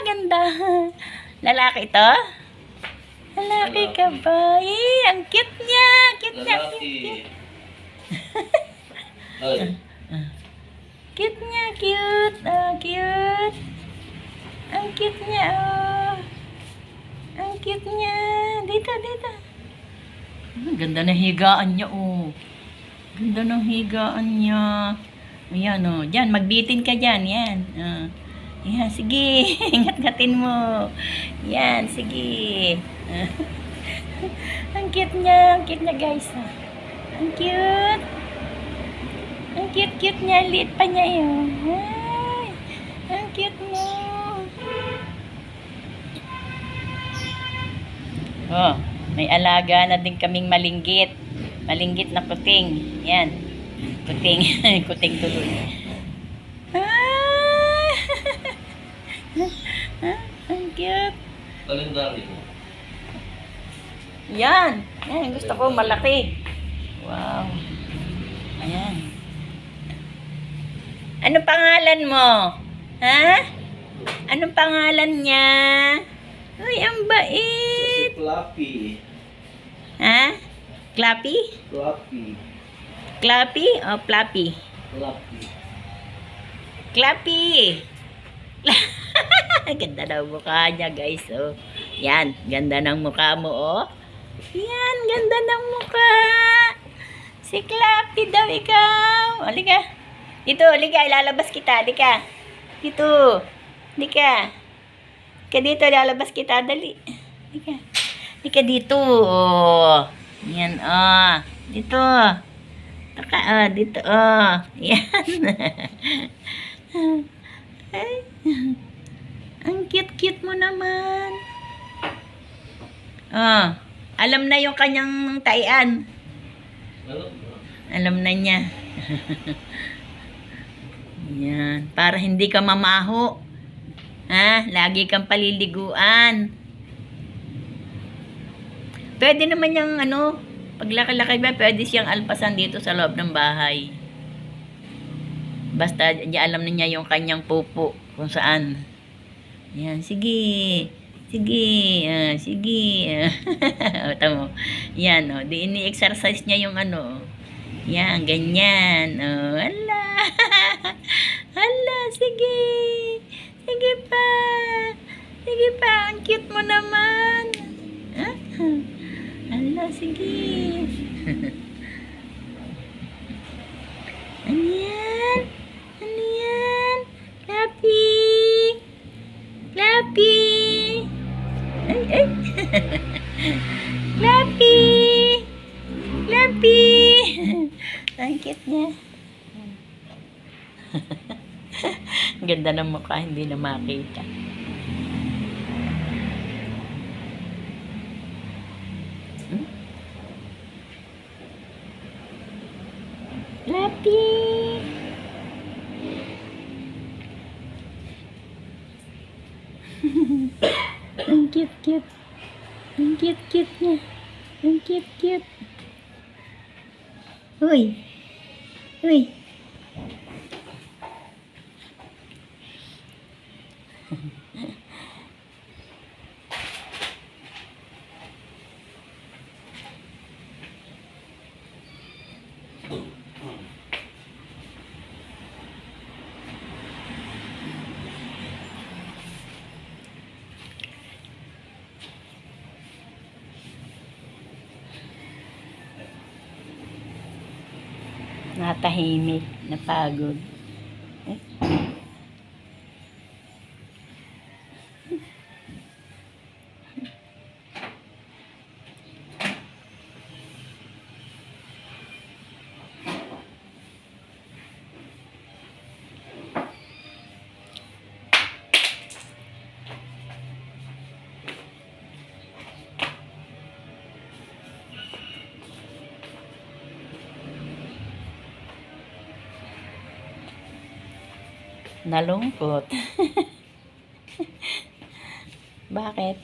ganda. Lalaki ito? Lalaki ka ba? Ang cute niya. Cute niya. Cute. Cute niya, cute. Cute. Ang cute niya, Ang cute niya. Dito. Ang ganda ng higaan niya, Ganda ng higaan niya. Ayan, Diyan, magbitin ka dyan. Yan. Yan, sige. Ingat-ngatin mo. Yan, sige. Ang cute niya. Ang cute niya, guys. Ang cute. Ang cute niya. Liit pa niya yun. Ay, ang cute mo. May alaga na din kaming malinggit. Malinggit na kuting. Yan. Kuting. Kuting tuloy. Ang cute. Kalendaryo. Yan. Yan. Gusto ko malaki. Wow. Ayan. Ano pangalan mo? Ha? Anong pangalan niya? Ay, ang bait. Fluffy. Ha? Clappy? Fluffy. Clappy o Fluffy? Fluffy. Clappy. Ganda ng mukha niya, guys. Yan, ganda ng mukha mo, Yan, ganda ng mukha. Si Clappy daw ikaw. Halika. Dito, halika. Ilalabas kita. Halika. Dito. Halika. Halika dito. Ilalabas kita. Dali. Halika. Halika dito. Yan, Dito. Taka, dito, Yan. Ay. Ang cute-cute mo naman. Alam na yung kanyang taian. Alam na niya. Yan. Para hindi ka mamaho. Lagi kang paliliguan. Pwede naman yung paglaki-laki ba, pwede siyang alpasan dito sa loob ng bahay. Basta alam na niya yung kanyang pupo kung saan. Yan, sige. Sige. Sige. Tamo. Yan, di ini-exercise niya yung Yan, ganyan. Hala. Hala, sige. Sige pa. Sige pa. Ang cute mo naman. Hala, sige. Ano yan? Ano yan? Clappy. Clappy. Ay. Clappy. Clappy. Ang cute niya. Ganda ng mukha, hindi na makita. Clappy. Ang cute. Ang cute niya. Ang cute. Uy. Natahimik, napagod. Nalungkot. Bakit?